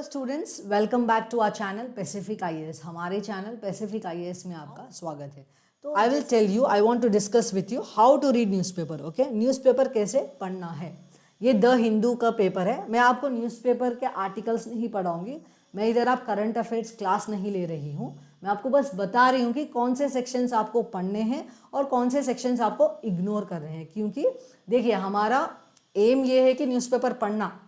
Hello students, welcome back to our channel Pacific IAS. हमारे channel Pacific IAS में आपका स्वागत है। तो I will tell you, I want to discuss with you how to read newspaper. Okay, newspaper कैसे पढ़ना है। ये द हिंदू का पेपर है। मैं आपको न्यूज़पेपर के आर्टिकल्स नहीं पढ़ाऊंगी। मैं इधर आप करंट अफेयर्स क्लास नहीं ले रही हूँ। मैं आपको बस बता रही हूँ कि कौन से सेक्शंस आपको पढ़ने हैं और कौन से सेक्शंस आपको इग्नोर कर रहे हैं। क्योंकि देखिए, हमारा एम ये है कि न्यूज़पेपर पढ़ना,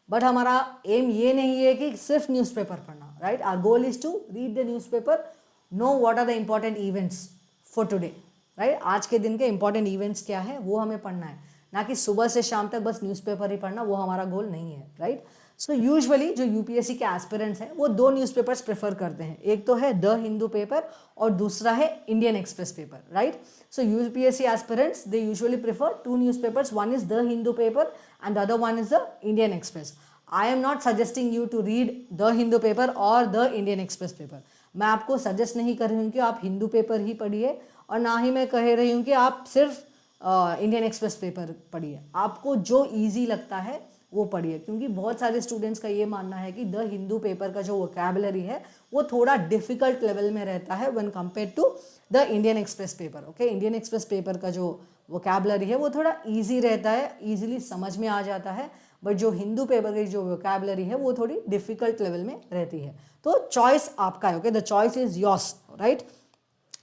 बट हमारा एम ये नहीं है कि सिर्फ न्यूज़पेपर पढ़ना। Right, our goal is to read the newspaper, know what are the important events for today. Right, आज के दिन के इंपॉर्टेंट इवेंट्स क्या है वो हमें पढ़ना है, ना कि सुबह से शाम तक बस न्यूज़पेपर ही पढ़ना। वो हमारा गोल नहीं है। राइट, सो यूजुअली जो यूपीएससी के एस्पिरेंट्स हैं वो दो न्यूज़पेपर्स प्रेफर करते हैं। एक तो है द हिंदू पेपर और दूसरा है Indian Express paper. Right, so UPSC aspirants, they usually prefer two newspapers. One is the Hindu paper and the other one is the Indian Express. I am not suggesting you to read the Hindu paper or the Indian Express paper. मैं आपको suggest नहीं कर रही हूँ कि आप Hindu paper ही पढ़िए, और ना ही मैं कह रही हूँ कि आप सिर्फ इंडियन एक्सप्रेस पेपर पढ़िए। आपको जो ईजी लगता है वो पढ़िए, क्योंकि बहुत सारे स्टूडेंट्स का ये मानना है कि द हिंदू पेपर का जो वोकैबुलरी है वो थोड़ा डिफिकल्ट लेवल में रहता है when compare to the Indian Express paper. Okay, Indian Express paper का जो वोकैबुलरी है वो थोड़ा इजी रहता है, इजीली समझ में आ जाता है। बट जो हिंदू पेपर की जो वोकैबुलरी है वो थोड़ी डिफिकल्ट लेवल में रहती है। तो चॉइस आपका है। Okay, the choice is yours. Right,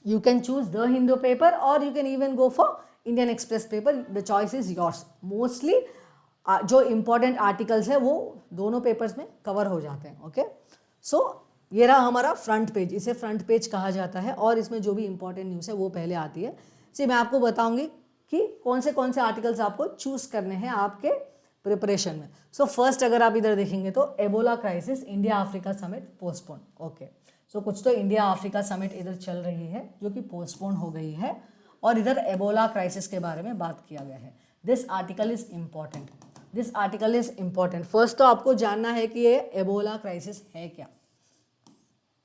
you can choose the Hindu paper or you can even go for Indian Express paper. The choice is yours. Mostly जो important articles है वो दोनों पेपर्स में कवर हो जाते हैं। ओके, सो ये रहा हमारा फ्रंट पेज। इसे फ्रंट पेज कहा जाता है और इसमें जो भी इंपॉर्टेंट न्यूज़ है वो पहले आती है। मैं आपको बताऊंगी कि कौन से आर्टिकल्स आपको चूज करने हैं आपके प्रिपरेशन में। सो फर्स्ट अगर आप इधर देखेंगे तो Ebola crisis, India Africa summit postpone. Okay, so कुछ तो इंडिया अफ्रीका समिट इधर चल रही है जो कि पोस्टपोन हो गई है, और इधर एबोला क्राइसिस के बारे में बात किया गया है। This article is important. This article is important. First तो आपको जानना है कि ये एबोला क्राइसिस है क्या,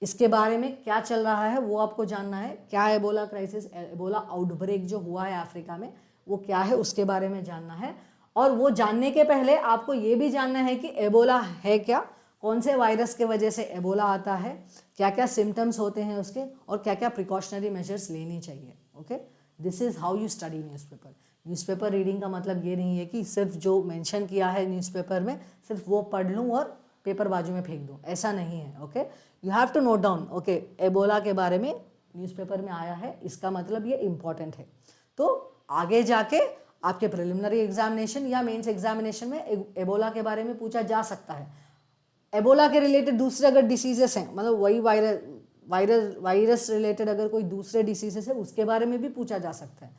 इसके बारे में क्या चल रहा है वो आपको जानना है। क्या एबोला क्राइसिस, एबोला आउटब्रेक जो हुआ है अफ्रीका में वो क्या है, उसके बारे में जानना है। और वो जानने के पहले आपको ये भी जानना है कि एबोला है क्या, कौन से वायरस के वजह से एबोला आता है, क्या क्या सिम्टम्स होते हैं उसके, और क्या क्या प्रिकॉशनरी मेजर्स लेनी चाहिए। Okay, this is how you study newspaper. Newspaper reading का मतलब ये नहीं है कि सिर्फ जो मेंशन किया है न्यूज़पेपर में सिर्फ वो पढ़ लूँ और पेपर बाजू में फेंक दूँ, ऐसा नहीं है। Okay, you have to note down. Okay, Ebola के बारे में न्यूज़पेपर में आया है, इसका मतलब ये इंपॉर्टेंट है। तो आगे जाके आपके प्रिलिमिनरी एग्जामिनेशन या मेंस एग्जामिनेशन में एबोला के बारे में पूछा जा सकता है। एबोला के रिलेटेड दूसरे अगर डिसीजेस हैं, मतलब वही वायरस रिलेटेड अगर कोई दूसरे डिसीजेस है उसके बारे में भी पूछा जा सकता है।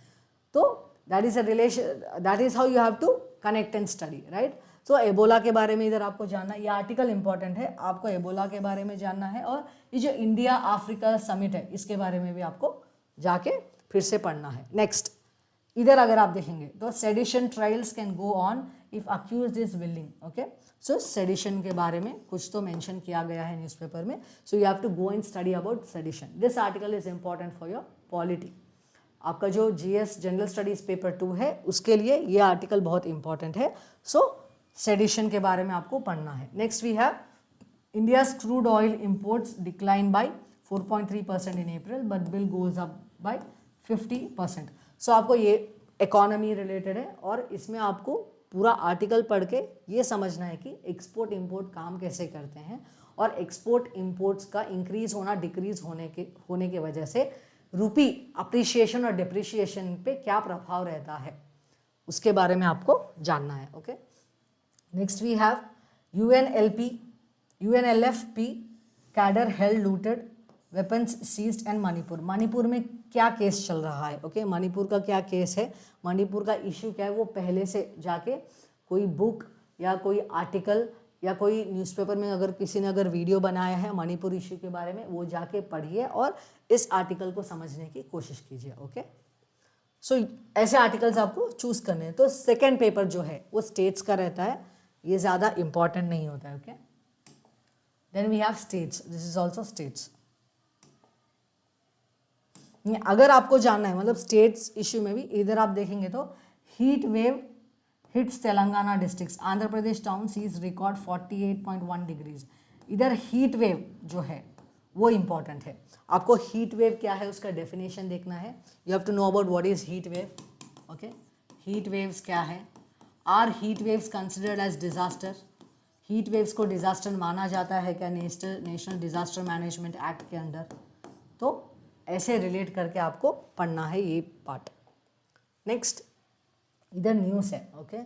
तो that is a relation, that is how you have to connect and study. Right, so Ebola के बारे में इधर आपको जानना है, ये आर्टिकल इंपॉर्टेंट है, आपको एबोला के बारे में जानना है। और ये जो इंडिया अफ्रीका समिट है इसके बारे में भी आपको जाके फिर से पढ़ना है। नेक्स्ट, इधर अगर आप देखेंगे तो sedition trials can go on if accused is willing. Okay, so sedition के बारे में कुछ तो मेंशन किया गया है न्यूज़पेपर में, so you have to go and study about sedition. This article is important for your polity. आपका जो जीएस जनरल स्टडीज पेपर 2 है उसके लिए ये आर्टिकल बहुत इंपॉर्टेंट है। सो सेडिशन के बारे में आपको पढ़ना है। Next we have India's crude oil imports decline by 4.3% in April but bill goes up by 50%। So आपको ये इकोनॉमी रिलेटेड है और इसमें आपको पूरा आर्टिकल पढ़ के ये समझना है कि एक्सपोर्ट इंपोर्ट काम कैसे करते हैं और एक्सपोर्ट इंपोर्ट्स का इंक्रीज होना डिक्रीज होने के वजह से रूपी अप्रिशिएशन और डिप्रिशिएशन पे क्या प्रभाव रहता है, उसके बारे में आपको जानना है। Okay, next we have UNLFP cadre held looted weapons seized and Manipur. Manipur में क्या केस चल रहा है। ओके, मणिपुर का क्या केस है, मणिपुर का इश्यू क्या है, वो पहले से जाके कोई बुक या कोई आर्टिकल या कोई न्यूज़पेपर में अगर किसी ने अगर वीडियो बनाया है मणिपुर इश्यू के बारे में, वो जाके पढ़िए और इस आर्टिकल को समझने की कोशिश कीजिए। ओके, सो ऐसे आर्टिकल्स आपको चूज करने हैं। तो सेकेंड पेपर जो है वो स्टेट्स का रहता है, ये ज़्यादा इंपॉर्टेंट नहीं होता है। Okay, then we have states, this is also states. अगर आपको जानना है मतलब स्टेट्स इश्यू में भी इधर आप देखेंगे तो heat wave hits Telangana districts, Andhra Pradesh town sees record 48.1 degrees, इधर हीट वेव जो है वो इम्पॉर्टेंट है। आपको हीट वेव क्या है उसका डेफिनेशन देखना है। You have to know about what is heat wave. Okay, heat waves क्या है? Are heat waves considered as disaster? Heat waves को डिजास्टर माना जाता है क्या नेशनल डिजास्टर मैनेजमेंट एक्ट के अंदर? तो ऐसे रिलेट करके आपको पढ़ना है ये पार्ट। नेक्स्ट, इधर न्यूज़ है। ओके,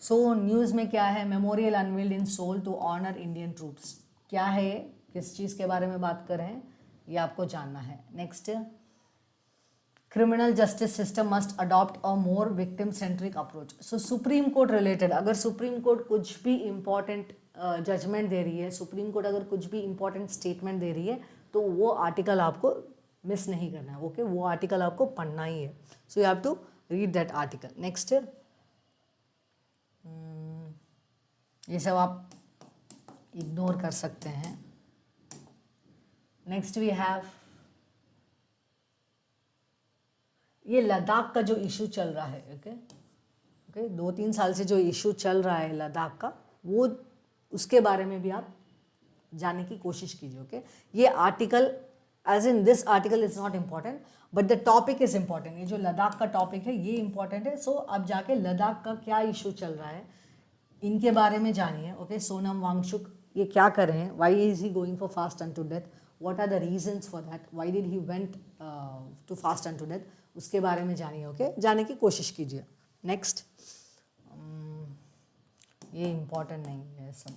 सो न्यूज़ में क्या है? Memorial unveiled in Seoul to honour Indian troops. क्या है ये? किस चीज़ के बारे में बात कर रहे हैं ये आपको जानना है। Next, criminal justice system must adopt अ मोर विक्टिम सेंट्रिक अप्रोच। सो सुप्रीम कोर्ट रिलेटेड, अगर सुप्रीम कोर्ट कुछ भी इंपॉर्टेंट जजमेंट दे रही है, सुप्रीम कोर्ट अगर कुछ भी इंपॉर्टेंट स्टेटमेंट दे रही है, तो वो आर्टिकल आपको मिस नहीं करना है। ओके, वो आर्टिकल आपको पढ़ना ही है। So you have to read that article. Next, ये सब आप इग्नोर कर सकते हैं। नेक्स्ट वी हैव ये लद्दाख का जो इशू चल रहा है। ओके ओके, 2-3 साल से जो इशू चल रहा है लद्दाख का, वो उसके बारे में भी आप जानने की कोशिश कीजिए। ओके, ये article as in this article is not important but the topic is important. ये जो लद्दाख का टॉपिक है ये इम्पॉर्टेंट है। सो अब जाके लद्दाख का क्या इशू चल रहा है इनके बारे में जानिए। ओके, सोनम वांगचुक ये क्या कर रहे हैं? Why is he going for fast unto death? What are the reasons for that? Why did he went to fast unto death? उसके बारे में जानिए। ओके, जाने की कोशिश कीजिए। नेक्स्ट, ये इम्पॉर्टेंट नहीं है सब।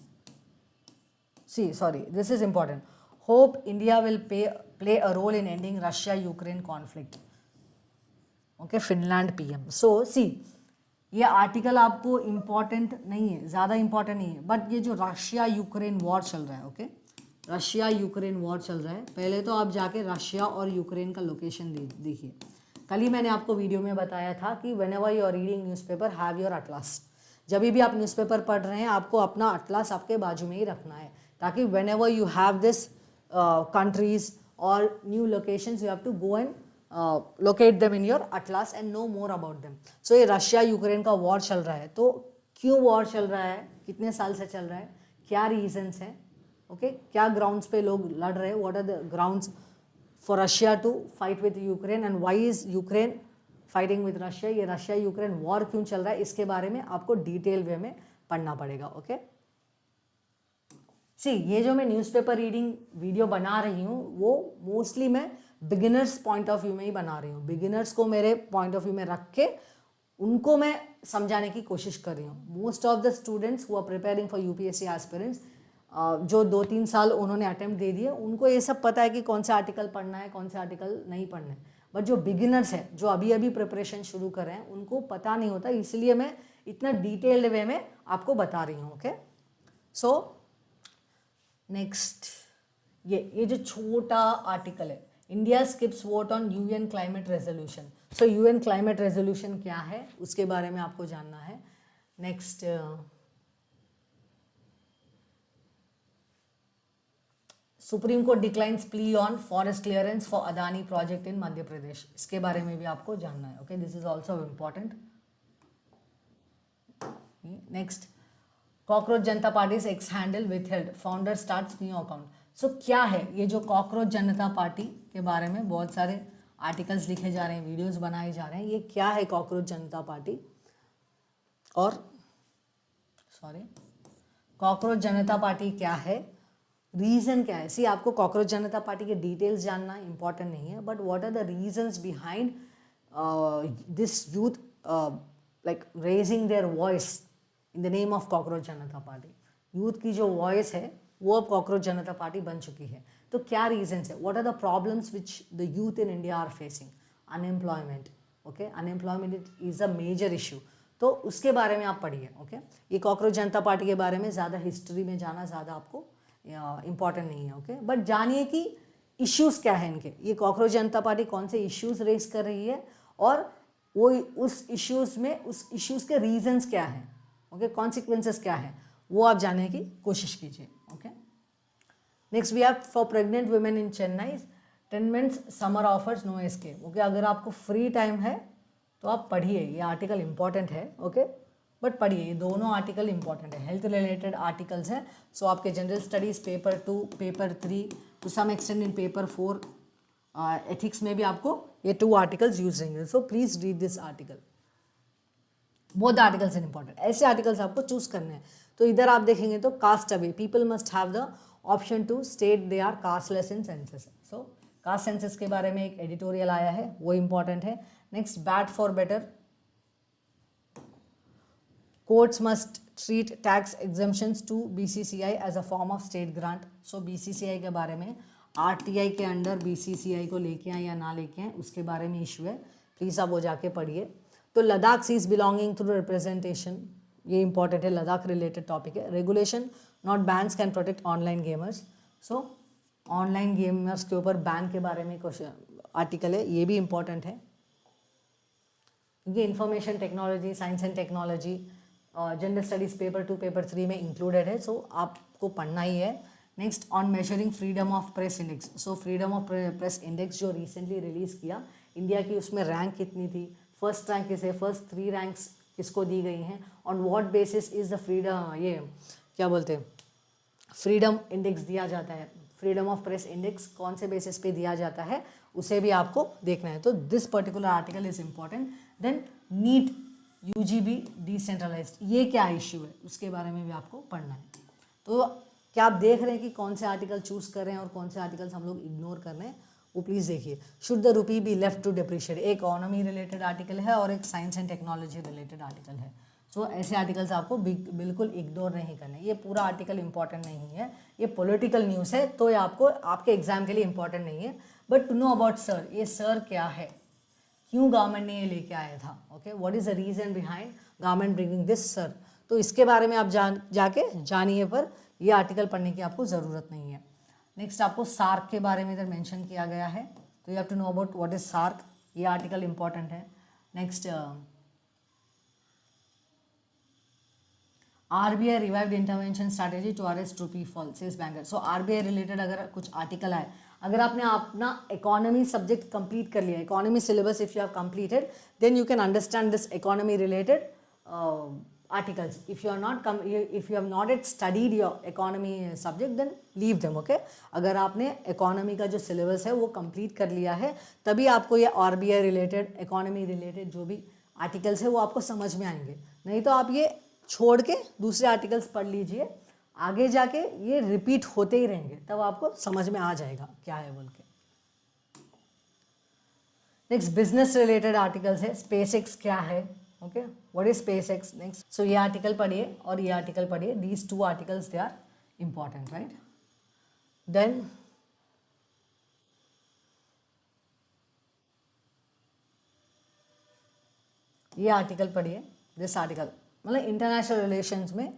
See sorry, this is important. Hope India will play a role in ending Russia Ukraine conflict. Okay, Finland PM. So see, ये आर्टिकल आपको इम्पॉर्टेंट नहीं है, ज़्यादा इम्पॉर्टेंट नहीं है, बट ये जो रशिया यूक्रेन वॉर चल रहा है, ओके, रशिया यूक्रेन वॉर चल रहा है, पहले तो आप जाके रशिया और यूक्रेन का लोकेशन देखिए। कल ही मैंने आपको वीडियो में बताया था कि whenever you are reading newspaper have your atlas. जब भी आप न्यूज़पेपर पढ़ रहे हैं आपको अपना अटलास आपके बाजू में ही रखना है, ताकि whenever you have this countries और new locations you have to go and locate them in your atlas and know more about them. So ये रशिया यूक्रेन का वॉर चल रहा है, तो क्यों वॉर चल रहा है, कितने साल से चल रहा है, क्या रीजंस हैं, ओके, क्या ग्राउंड्स पे लोग लड़ रहे हैं, what are the grounds for Russia to fight with Ukraine and why is Ukraine fighting with Russia. ये रशिया यूक्रेन वॉर क्यों चल रहा है, इसके बारे में आपको डिटेल वे में पढ़ना पड़ेगा। ओके, सी, ये जो मैं न्यूज़पेपर रीडिंग वीडियो बना रही हूँ वो मोस्टली मैं बिगिनर्स पॉइंट ऑफ व्यू में ही बना रही हूँ। बिगिनर्स को मेरे पॉइंट ऑफ व्यू में रख के उनको मैं समझाने की कोशिश कर रही हूँ। Most of the students who are preparing for UPSC aspirants, जो 2-3 साल उन्होंने अटेम्प्ट दे दिए, उनको ये सब पता है कि कौन सा आर्टिकल पढ़ना है, कौन सा आर्टिकल नहीं पढ़ना है। बट जो बिगिनर्स हैं, जो अभी अभी प्रिपरेशन शुरू कर रहे हैं, उनको पता नहीं होता, इसलिए मैं इतना डिटेल्ड वे में आपको बता रही हूँ। ओके, सो नेक्स्ट, ये जो छोटा आर्टिकल है, India skips vote on UN climate resolution. So UN climate resolution क्या है उसके बारे में आपको जानना है। Next, supreme court declines plea on forest clearance for Adani project in Madhya Pradesh. इसके बारे में भी आपको जानना है। Okay, this is also important. Next, cockroach Janata Party X handle withheld, founder starts new account. So क्या है ये जो कॉकरोच जनता पार्टी के बारे में बहुत सारे आर्टिकल्स लिखे जा रहे हैं, वीडियोस बनाए जा रहे हैं, ये क्या है कॉकरोच जनता पार्टी, और सॉरी, कॉकरोच जनता पार्टी क्या है, रीज़न क्या है। सी, आपको कॉकरोच जनता पार्टी के डिटेल्स जानना इंपॉर्टेंट नहीं है, but what are the reasons behind this youth like raising their voice in the name of cockroach Janata party. Youth की जो वॉइस है वो अब कॉकरोच जनता पार्टी बन चुकी है। तो क्या रीजंस है, what are the problems which the youth in India are facing? Unemployment, okay, unemployment is a major issue, तो उसके बारे में आप पढ़िए। ओके, ये कॉकरोच जनता पार्टी के बारे में ज़्यादा हिस्ट्री में जाना ज़्यादा आपको इम्पॉर्टेंट नहीं है। ओके, बट जानिए कि इश्यूज़ क्या है इनके, ये कॉकरोच जनता पार्टी कौन से इश्यूज़ रेस कर रही है और वो उस इश्यूज़ के रीजंस क्या हैं, ओके, कॉन्सिक्वेंसेस क्या है, वो आप जानने की कोशिश कीजिए। Okay, next we have for pregnant women in Chennai 10 months summer offers no escape. Okay, अगर आपको फ्री टाइम है तो आप पढ़िए, ये आर्टिकल इम्पॉर्टेंट है। ओके, बट पढ़िए ये दोनों आर्टिकल इंपॉर्टेंट है, हेल्थ रिलेटेड आर्टिकल्स हैं. सो आपके general studies paper 2, paper 3, to some extend in paper 4, ethics में भी आपको ये 2 आर्टिकल्स यूज रहेंगे. So please read this article. Both articles are important. ऐसे आर्टिकल्स आपको चूज करने हैं. तो इधर आप देखेंगे तो caste away, people must have the option to state they are casteless in census. So caste census के बारे में एक एडिटोरियल आया है, वो इंपॉर्टेंट है. Next, bad for better, courts must treat tax exemptions to BCCI as a form of state grant. So BCCI के बारे में, आरटीआई के अंडर बीसीसीआई को लेके आए या ना लेके आए उसके बारे में इशू है. प्लीज़ आप वो जाके पढ़िए. तो Ladakh sees belonging through representation, ये इंपॉर्टेंट है, लद्दाख रिलेटेड टॉपिक है. Regulation not bans can protect online gamers. So online gamers के ऊपर बैन के बारे में क्वेश्चन आर्टिकल है, ये भी इंपॉर्टेंट है क्योंकि information technology, science and technology general studies paper 2, paper 3 में इंक्लूडेड है. सो आपको पढ़ना ही है. Next, on measuring freedom of press index. So freedom of press index जो रिसेंटली रिलीज़ किया, इंडिया की उसमें रैंक कितनी थी, फर्स्ट रैंक किसे, फर्स्ट 3 रैंक्स किसको दी गई हैं, on what basis is the freedom, ये क्या बोलते हैं, फ्रीडम इंडेक्स दिया जाता है, फ्रीडम ऑफ प्रेस इंडेक्स कौन से बेसिस पे दिया जाता है उसे भी आपको देखना है. तो this particular article is important. Then NEET UGB decentralised, ये क्या इश्यू है उसके बारे में भी आपको पढ़ना है. तो क्या आप देख रहे हैं कि कौन से आर्टिकल चूज कर रहे हैं और कौन से आर्टिकल्स हम लोग इग्नोर कर रहे हैं, वो प्लीज़ देखिए. Should the rupee be left to depreciate, एक इकोनॉमी रिलेटेड आर्टिकल है और एक science and technology related article है. सो ऐसे आर्टिकल्स आपको बिल्कुल इग्नोर नहीं करने. ये पूरा आर्टिकल इंपॉर्टेंट नहीं है, ये पॉलिटिकल न्यूज़ है, तो ये आपको आपके एग्जाम के लिए इंपॉर्टेंट नहीं है. But to know about SIR, ये सर क्या है, क्यों गवर्नमेंट ने ये लेके आया था, okay, what is the reason behind government bringing this SIR. तो इसके बारे में आप जाके जानिए, पर ये आर्टिकल पढ़ने की आपको ज़रूरत नहीं है. नेक्स्ट, आपको सार्क के बारे में इधर मेंशन किया गया है, तो you have to know about what is SAARC, ये आर्टिकल इंपॉर्टेंट है. Next, RBI revived intervention strategy to arrest rupee fall, says banker. So RBI related अगर कुछ आर्टिकल आए, अगर आपने अपना इकोनॉमी सब्जेक्ट कंप्लीट कर लिया, economy syllabus if you have completed, then you can understand this economy related articles. If you have not yet studied your economy subject, then leave them, okay. अगर आपने economy का जो syllabus है वो complete कर लिया है, तभी आपको ये RBI related, economy related जो भी articles है वो आपको समझ में आएंगे. नहीं तो आप ये छोड़ के दूसरे articles पढ़ लीजिए, आगे जाके ये repeat होते ही रहेंगे, तब आपको समझ में आ जाएगा क्या है बोल के. नेक्स्ट, बिजनेस रिलेटेड आर्टिकल्स है. SpaceX क्या है, okay, what is SpaceX. Next, so ये आर्टिकल पढ़िए और ये आर्टिकल पढ़िए. These 2 articles they are important, right. Then ये आर्टिकल पढ़िए. दिस आर्टिकल मतलब इंटरनेशनल रिलेशंस में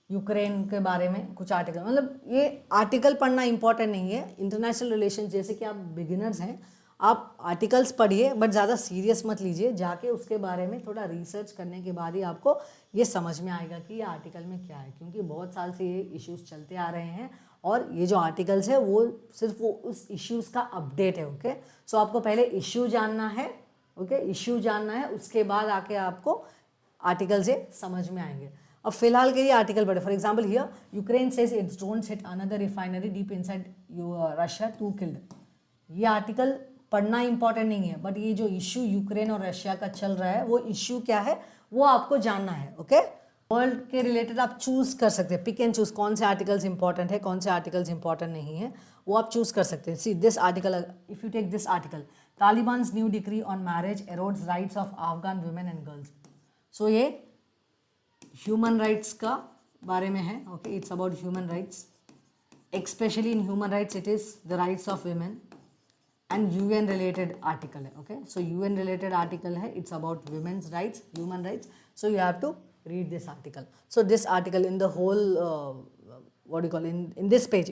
यूक्रेन के बारे में कुछ आर्टिकल, मतलब ये आर्टिकल पढ़ना इंपॉर्टेंट नहीं है. इंटरनेशनल रिलेशंस, जैसे कि आप बिगिनर्स हैं, आप आर्टिकल्स पढ़िए बट ज़्यादा सीरियस मत लीजिए. जाके उसके बारे में थोड़ा रिसर्च करने के बाद ही आपको ये समझ में आएगा कि ये आर्टिकल में क्या है, क्योंकि बहुत साल से ये इश्यूज चलते आ रहे हैं और ये जो आर्टिकल्स है वो सिर्फ वो उस इश्यूज़ का अपडेट है, ओके. सो आपको पहले इश्यू जानना है, ओके, इश्यू जानना है, उसके बाद आके आपको आर्टिकल से समझ में आएंगे. अब फिलहाल के ये आर्टिकल पढ़े. For example here, Ukraine says it's drones hit another refinery deep inside Russia, 2 killed. ये आर्टिकल पढ़ना इंपॉर्टेंट नहीं है, बट ये जो इश्यू यूक्रेन और रशिया का चल रहा है वो इश्यू क्या है वो आपको जानना है, ओके. वर्ल्ड के रिलेटेड आप चूज कर सकते हैं, पिक एंड चूज कौन से आर्टिकल्स इंपॉर्टेंट है, कौन से आर्टिकल्स इंपॉर्टेंट नहीं है, वो आप चूज कर सकते हैं. See this article, if you take this article, Taliban's new decree on marriage erodes rights of Afghan women and girls. So ये ह्यूमन राइट्स का बारे में है, okay. It's about human rights, especially in human rights it is the rights of women and UN related article है, okay. So UN related article है, it's about women's rights, human rights. So you have to read this article. So this article in the whole what do you call in this page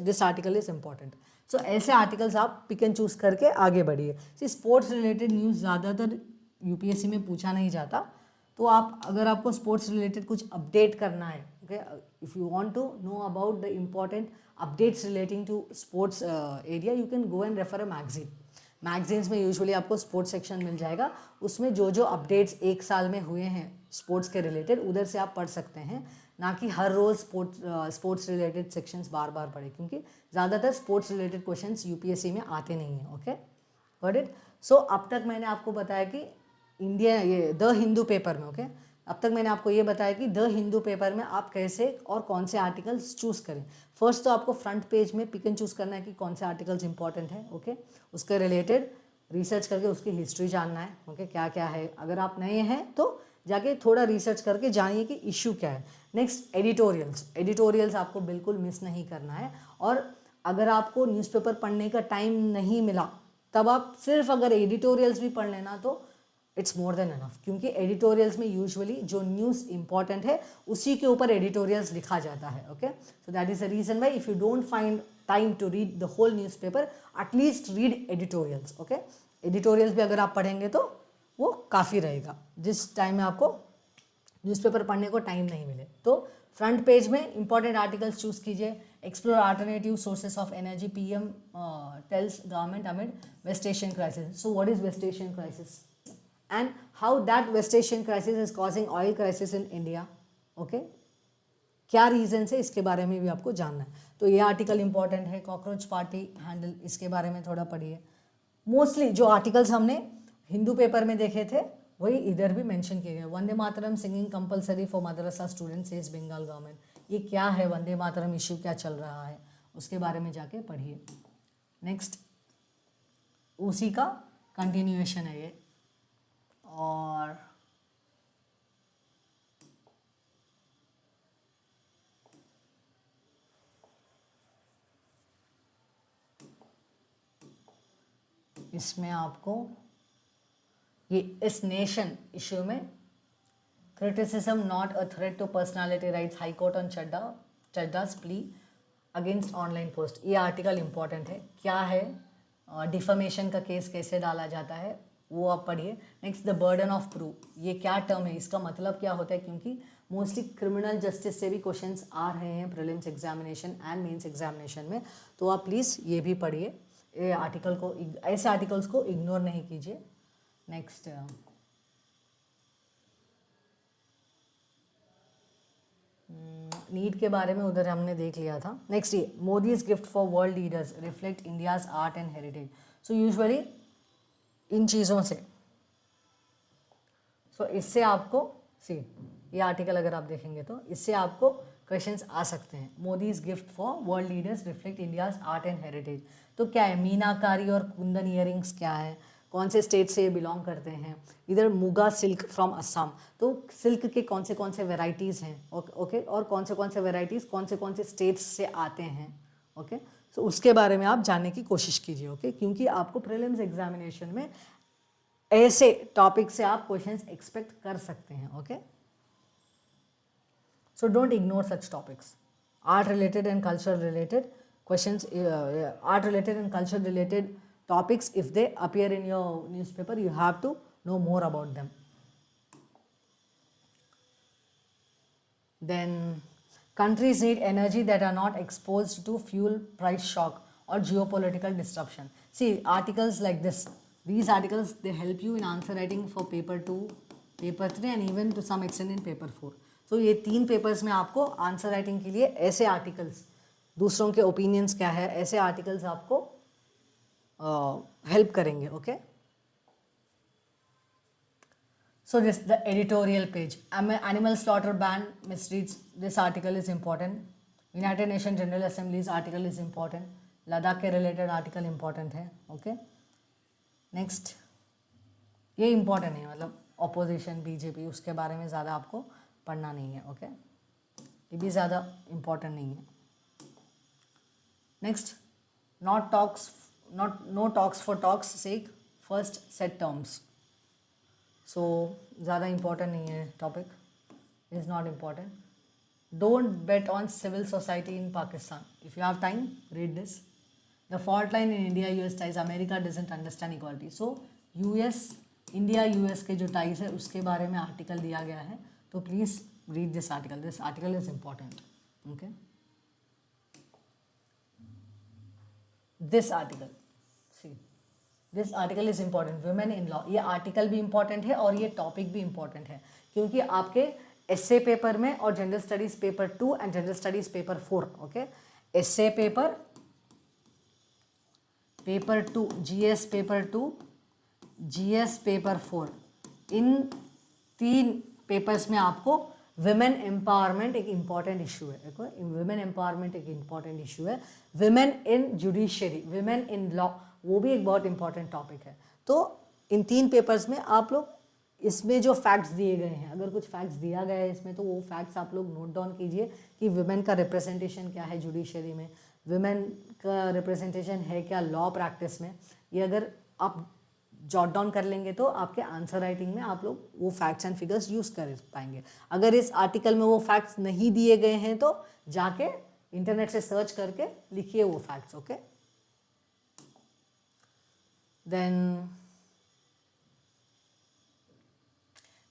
this article is important. So ऐसे articles आप pick and choose करके आगे बढ़िए. See sports related news ज़्यादातर UPSC में पूछा नहीं जाता, तो आप अगर आपको sports related कुछ update करना है, okay, if you want to know about the important updates relating to sports area, you can go and refer a magazine. Magazines में यूजुअली आपको स्पोर्ट्स सेक्शन मिल जाएगा, उसमें जो जो अपडेट्स एक साल में हुए हैं स्पोर्ट्स के रिलेटेड उधर से आप पढ़ सकते हैं, ना कि हर रोज़ स्पोर्ट्स रिलेटेड सेक्शंस बार बार पढ़े, क्योंकि ज़्यादातर स्पोर्ट्स रिलेटेड क्वेश्चंस यूपीएससी में आते नहीं हैं। Okay, got it. सो अब तक मैंने आपको बताया कि इंडिया ये द हिंदू पेपर में, ओके, अब तक मैंने आपको ये बताया कि द हिंदू पेपर में आप कैसे और कौन से आर्टिकल्स चूज़ करें। फर्स्ट तो आपको फ्रंट पेज में पिक एंड चूज़ करना है कि कौन से आर्टिकल्स इंपॉर्टेंट है, ओके, उसके रिलेटेड रिसर्च करके उसकी हिस्ट्री जानना है, ओके, क्या क्या है। अगर आप नए हैं तो जाके थोड़ा रिसर्च करके जानिए कि इशू क्या है। नेक्स्ट, एडिटोरियल्स आपको बिल्कुल मिस नहीं करना है। और अगर आपको न्यूज़पेपर पढ़ने का टाइम नहीं मिला तब आप सिर्फ अगर एडिटोरियल्स भी पढ़ लेना तो इट्स मोर देन इनफ, क्योंकि एडिटोरियल्स में यूजुअली जो न्यूज़ इंपॉर्टेंट है उसी के ऊपर एडिटोरियल्स लिखा जाता है। Okay, so that is the reason why if you don't find time to read the whole newspaper, at least read editorials. Okay, editorials भी अगर आप पढ़ेंगे तो वो काफ़ी रहेगा जिस टाइम में आपको न्यूज़पेपर पढ़ने को टाइम नहीं मिले। तो फ्रंट पेज में इंपॉर्टेंट आर्टिकल्स चूज़ कीजिए। Explore alternative sources of energy, PM tells government amid West Asian crisis. So what is West Asian crisis and how that West Asian crisis is causing oil crisis in India. Okay, क्या reason है इसके बारे में भी आपको जानना है। तो ये आर्टिकल इंपॉर्टेंट है। कॉकरोच पार्टी हैंडल, इसके बारे में थोड़ा पढ़िए। मोस्टली जो आर्टिकल्स हमने हिंदू पेपर में देखे थे वही इधर भी मेंशन किए गए। Vande Mataram singing compulsory for madrasa students is Bengal government. ये क्या है, वंदे मातरम इशू क्या चल रहा है, उसके बारे में जाके पढ़िए। नेक्स्ट, उसी का कंटिन्यूएशन है ये। और इसमें आपको ये इस नेशन इश्यू में criticism not a threat to personality rights, high court on चड्डा's प्ली अगेंस्ट ऑनलाइन पोस्ट। ये आर्टिकल इंपॉर्टेंट है। क्या है, डिफमेशन का केस कैसे डाला जाता है वो आप पढ़िए। Next, the burden of proof, ये क्या टर्म है, इसका मतलब क्या होता है, क्योंकि मोस्टली क्रिमिनल जस्टिस से भी क्वेश्चंस आ रहे हैं prelims examination and mains examination में, तो आप प्लीज़ ये भी पढ़िए। ये आर्टिकल को, ऐसे आर्टिकल्स को इग्नोर नहीं कीजिए। नेक्स्ट, नीड के बारे में उधर हमने देख लिया था। नेक्स्ट, ये Modi's gift for world leaders reflect India's art and heritage. So usually in चीज़ों से, सो इससे आपको ये आर्टिकल अगर आप देखेंगे तो इससे आपको क्वेश्चंस आ सकते हैं। Modi's gift for world leaders reflect India's art and heritage. तो क्या है, मीनाकारी और कुंदन इयरिंग्स क्या है, कौन से स्टेट से ये बिलोंग करते हैं। इधर मुगा सिल्क फ्रॉम असम, तो सिल्क के कौन से वेराइटीज़ हैं, ओके, और कौन से वेराइटीज़ कौन से स्टेट्स से आते हैं। ओके, सो उसके बारे में आप जानने की कोशिश कीजिए। ओके, क्योंकि आपको प्रीलिम्स एग्जामिनेशन में ऐसे टॉपिक से आप क्वेश्चंस एक्सपेक्ट कर सकते हैं। Okay, so don't ignore such topics. Art related and culture related questions, art related and culture related topics, if they appear in your newspaper, you have to know more about them. Then, countries need energy that are not exposed to fuel price shock or geopolitical disruption. See, articles like this, these articles, they help you in answer writing for paper 2, paper 3 and even to some extent in paper 4. So, ये 3 papers में आपको answer writing के लिए ऐसे articles, दूसरों के opinions क्या है, ऐसे आर्टिकल्स आपको हेल्प करेंगे। Okay, so this the editorial page, animal slaughter ban misreads, this article is important. United Nation General Assemblies article is important. Ladakh के रिलेटेड आर्टिकल इंपॉर्टेंट है। ओके, नेक्स्ट, ये इंपॉर्टेंट है, मतलब ऑपोजिशन बीजेपी, उसके बारे में ज़्यादा आपको पढ़ना नहीं है। ओके, ये भी ज़्यादा इंपॉर्टेंट नहीं है। Next, no talks for talks sake, first set terms. So ज़्यादा important नहीं है topic, is not important. Don't bet on civil society in Pakistan. If you have time, read this. The fault line in India-US ties, America doesn't understand equality. So India-US के जो ties है उसके बारे में article दिया गया है, तो please read this article. This article is important. Okay. This article, see, this article is important, women in law. ये आर्टिकल भी इम्पॉर्टेंट है और ये टॉपिक भी इम्पॉर्टेंट है, क्योंकि आपके एसए पेपर में और general studies paper 2 and general studies paper 4, okay, SA paper 2, GS paper 2, GS paper 4, इन 3 पेपर्स में आपको विमेन एम्पावरमेंट एक इम्पॉर्टेंट इशू है। देखो, विमेन एम्पावरमेंट एक इम्पॉर्टेंट इशू है। Women in judiciary, women in law, वो भी एक बहुत इंपॉर्टेंट टॉपिक है। तो इन 3 पेपर्स में आप लोग, इसमें जो फैक्ट्स दिए गए हैं, अगर कुछ फैक्ट्स दिया गया है इसमें, तो वो फैक्ट्स आप लोग नोट डाउन कीजिए कि विमेन का रिप्रेजेंटेशन क्या है जुडिशरी में, विमेन का रिप्रेजेंटेशन है क्या लॉ प्रैक्टिस में। ये अगर आप जॉट डाउन कर लेंगे तो आपके आंसर राइटिंग में आप लोग वो फैक्ट्स एंड फिगर्स यूज़ कर पाएंगे। अगर इस आर्टिकल में वो फैक्ट्स नहीं दिए गए हैं तो जाके इंटरनेट से सर्च करके लिखिए वो facts, okay. Then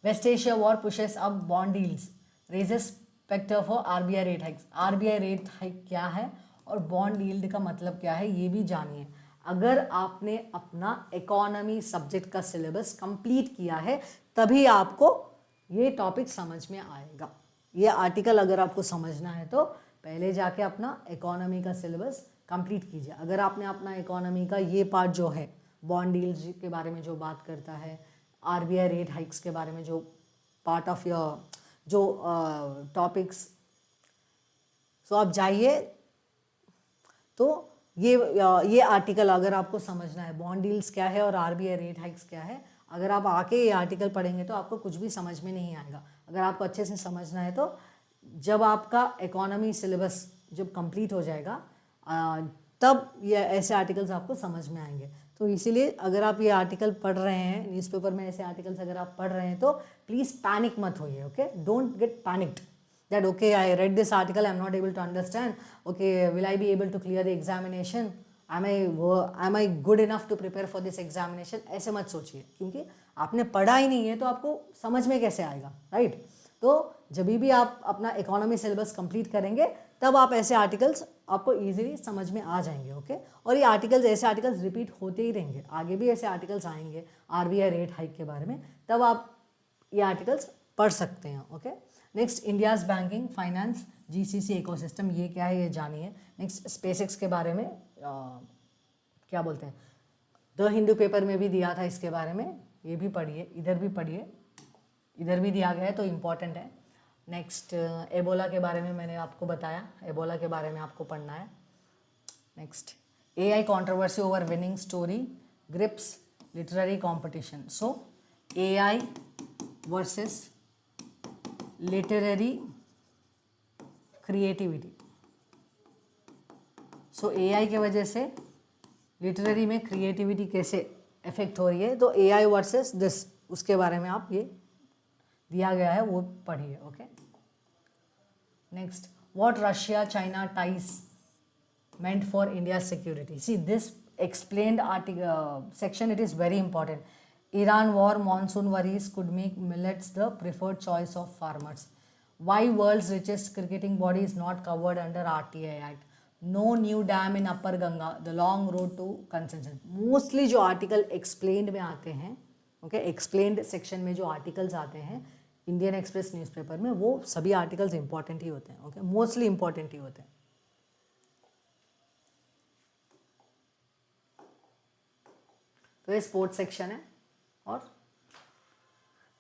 West Asia war pushes up bond deals, raises spectre for RBI rate hikes. RBI rate hike क्या है और बॉन्ड यील्ड का मतलब क्या है, ये भी जानिए। अगर आपने अपना इकोनॉमी सब्जेक्ट का सिलेबस कंप्लीट किया है तभी आपको ये टॉपिक समझ में आएगा। ये आर्टिकल अगर आपको समझना है तो पहले जाके अपना इकोनॉमी का सिलेबस कंप्लीट कीजिए। अगर आपने अपना इकोनॉमी का ये पार्ट जो है, बॉन्ड डील्स के बारे में जो बात करता है, आरबीआई रेट हाइक्स के बारे में जो पार्ट ऑफ योर जो टॉपिक्स, सो आप जाइए। तो ये आर्टिकल अगर आपको समझना है, बॉन्ड डील्स क्या है और आरबीआई रेट हाइक्स क्या है, अगर आप आके ये आर्टिकल पढ़ेंगे तो आपको कुछ भी समझ में नहीं आएगा। अगर आपको अच्छे से समझना है तो जब आपका इकोनॉमी सिलेबस जब कंप्लीट हो जाएगा तब ये ऐसे आर्टिकल्स आपको समझ में आएंगे। तो इसीलिए अगर आप ये आर्टिकल पढ़ रहे हैं, न्यूज़पेपर में ऐसे आर्टिकल्स अगर आप पढ़ रहे हैं तो प्लीज़ पैनिक मत होइए, okay. Don't get panicked that okay, I read this article, I'm not able to understand, okay, will I be able to clear the examination, am I good enough to prepare for this examination, ऐसे मत सोचिए, क्योंकि आपने पढ़ा ही नहीं है तो आपको समझ में कैसे आएगा, राइट। तो जब भी आप अपना इकोनॉमी सिलेबस कंप्लीट करेंगे तब आप ऐसे आर्टिकल्स आपको ईजिली समझ में आ जाएंगे, ओके। और ये आर्टिकल्स, ऐसे आर्टिकल्स रिपीट होते ही रहेंगे, आगे भी ऐसे आर्टिकल्स आएंगे आरबीआई रेट हाइक के बारे में, तब आप ये आर्टिकल्स पढ़ सकते हैं, okay. Next, India's banking finance GCC ecosystem, ये क्या है ये जानिए। नेक्स्ट, स्पेसएक्स के बारे में क्या बोलते हैं, द हिंदू पेपर में भी दिया था इसके बारे में, ये भी पढ़िए, इधर भी पढ़िए, इधर भी दिया गया है तो इम्पॉर्टेंट है। नेक्स्ट, एबोला के बारे में मैंने आपको बताया, एबोला के बारे में आपको पढ़ना है। Next, AI controversy over winning story grips literary competition. So AI versus literary creativity. So AI के वजह से लिटरेरी में क्रिएटिविटी कैसे इफेक्ट हो रही है, तो एआई वर्सेस दिस, उसके बारे में आप ये दिया गया है वो पढ़िए, okay. Next, what Russia China ties meant for India's security. See, this explained section, it is very important. Iran war monsoon worries could make millets the preferred choice of farmers. Why world's richest cricketing body is not covered under RTI Act? No new dam in Upper Ganga, the long road to consensus. Mostly जो article explained में आते हैं, okay, explained section में जो articles आते हैं Indian express newspaper में, वो सभी आर्टिकल्स इंपॉर्टेंट ही होते हैं, ओके, मोस्टली इंपॉर्टेंट ही होते हैं। तो ये स्पोर्ट्स सेक्शन है और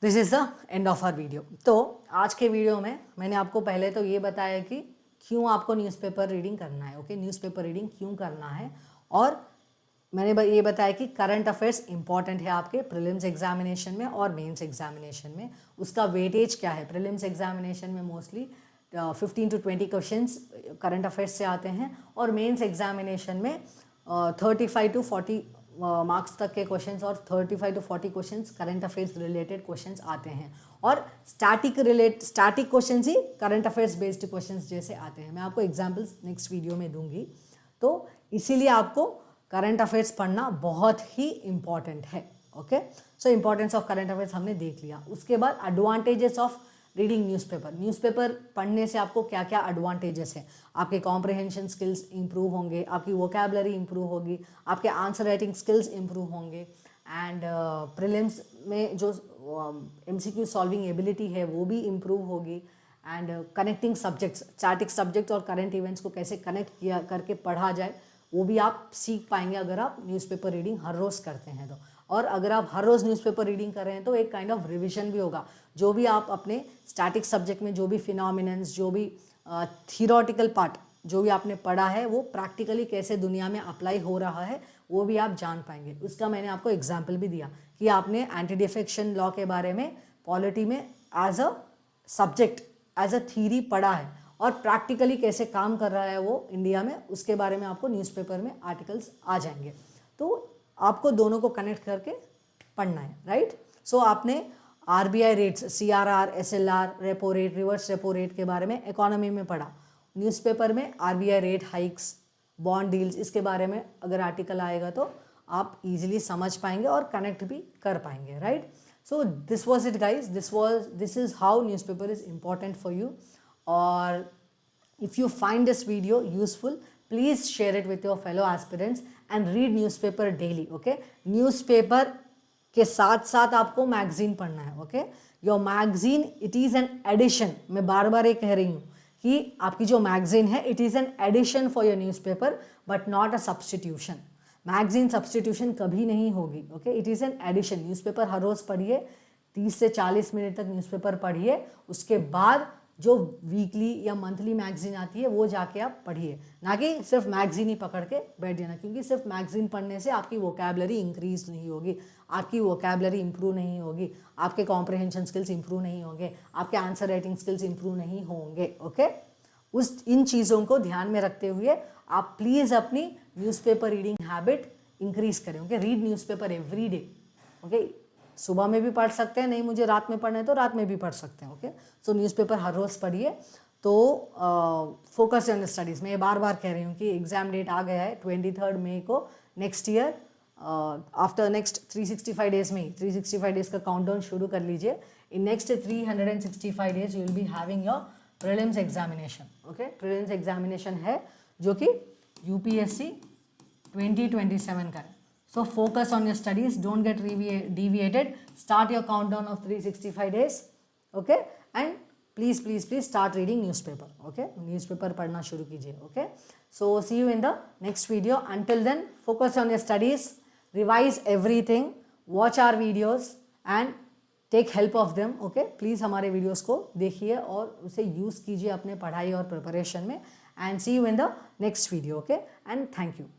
this is the end of our video. तो आज के वीडियो में मैंने आपको पहले तो ये बताया कि क्यों आपको न्यूज़पेपर रीडिंग करना है, ओके, न्यूज़पेपर रीडिंग क्यों करना है, और मैंने ये बताया कि करंट अफेयर्स इंपॉर्टेंट है आपके प्रीलिम्स एग्जामिनेशन में और मेंस एग्जामिनेशन में। उसका वेटेज क्या है, प्रीलिम्स एग्जामिनेशन में mostly 15 to 20 questions current affairs से आते हैं और मेंस एग्जामिनेशन में 35 to 40 मार्क्स तक के क्वेश्चंस और 35 to 40 questions current affairs related questions आते हैं, और स्टैटिक क्वेश्चंस ही करंट अफेयर्स बेस्ड क्वेश्चंस जैसे आते हैं। मैं आपको एग्जांपल्स नेक्स्ट वीडियो में दूंगी। तो इसीलिए आपको करंट अफेयर्स पढ़ना बहुत ही इंपॉर्टेंट है, okay. So importance of current affairs हमने देख लिया। उसके बाद advantages of reading newspaper. Newspaper पढ़ने से आपको क्या क्या एडवांटेजेस हैं? आपके कॉम्प्रिहेंशन स्किल्स इंप्रूव होंगे, आपकी वोकैबुलरी इंप्रूव होगी, आपके आंसर राइटिंग स्किल्स इंप्रूव होंगे, एंड प्रीलिम्स में जो MCQ सॉल्विंग एबिलिटी है वो भी इंप्रूव होगी, and connecting subjects, static subjects और करंट इवेंट्स को कैसे कनेक्ट किया करके पढ़ा जाए वो भी आप सीख पाएंगे अगर आप न्यूज़पेपर रीडिंग हर रोज़ करते हैं तो। और अगर आप हर रोज़ न्यूज़पेपर रीडिंग कर रहे हैं तो एक काइंड ऑफ रिविजन भी होगा। जो भी आप अपने स्टैटिक सब्जेक्ट में जो भी फिनोमिनन्स, जो भी थियोरेटिकल पार्ट जो भी आपने पढ़ा है वो प्रैक्टिकली कैसे दुनिया में अप्लाई हो रहा है वो भी आप जान पाएंगे। उसका मैंने आपको एग्जाम्पल भी दिया कि आपने एंटी डिफेक्शन लॉ के बारे में पॉलिटी में as a subject, as a theory पढ़ा है और प्रैक्टिकली कैसे काम कर रहा है वो इंडिया में, उसके बारे में आपको न्यूज़पेपर में आर्टिकल्स आ जाएंगे। तो आपको दोनों को कनेक्ट करके पढ़ना है, राइट। सो आपने RBI rates, CRR, SLR, repo rate, reverse repo rate के बारे में इकोनॉमी में पढ़ा। न्यूज़पेपर में RBI rate hikes, bond deals, इसके बारे में अगर आर्टिकल आएगा तो आप इजीली समझ पाएंगे और कनेक्ट भी कर पाएंगे, right. So this was it guys, this is how newspaper is important for you. और if you find this video useful, please share it with your fellow aspirants and read newspaper daily, okay? newspaper के साथ साथ आपको magazine पढ़ना है, okay? your magazine, it is an addition, मैं बार बार ये कह रही हूँ कि आपकी जो मैगजीन है it is an addition for your newspaper but not a substitution. Magazine substitution कभी नहीं होगी, okay? It is an edition. Newspaper हर रोज़ पढ़िए, 30 से 40 मिनट तक न्यूज़पेपर पढ़िए, उसके बाद जो वीकली या मंथली मैगजीन आती है वो जाके आप पढ़िए, ना कि सिर्फ मैगजीन ही पकड़ के बैठ जाना, क्योंकि सिर्फ मैगजीन पढ़ने से आपकी वोकैबुलरी इंक्रीज नहीं होगी, आपकी वोकैबुलरी इंप्रूव नहीं होगी, आपके कॉम्प्रिहेंशन स्किल्स इंप्रूव नहीं होंगे, आपके आंसर राइटिंग स्किल्स इंप्रूव नहीं होंगे, ओके? इन चीज़ों को ध्यान में रखते हुए आप प्लीज़ अपनी न्यूज़पेपर रीडिंग हैबिट इंक्रीज करें, okay? Read newspaper every day, okay? सुबह में भी पढ़ सकते हैं, नहीं मुझे रात में पढ़ना है तो रात में भी पढ़ सकते हैं, ओके? सो न्यूज़पेपर हर रोज़ पढ़िए। तो फोकस ऑन द स्टडीज़। मैं ये बार बार कह रही हूँ कि एग्ज़ाम डेट आ गया है 23 मई को, next year, after next 365 days में ही, 365 डेज का काउंटडाउन शुरू कर लीजिए। In next 365 days you will be having your prelims examination, okay? Prelims examination है जो कि UPSC 2027 का है। So focus on your studies, don't get deviated, start your countdown of 365 days, okay? And please start reading newspaper, okay? Newspaper पढ़ना शुरू कीजिए, okay? So see you in the next video. Until then, focus on your studies, revise everything, watch our videos and take help of them, okay? Please हमारे videos को देखिए और उसे use कीजिए अपने पढ़ाई और preparation में, and see you in the next video, okay? And thank you.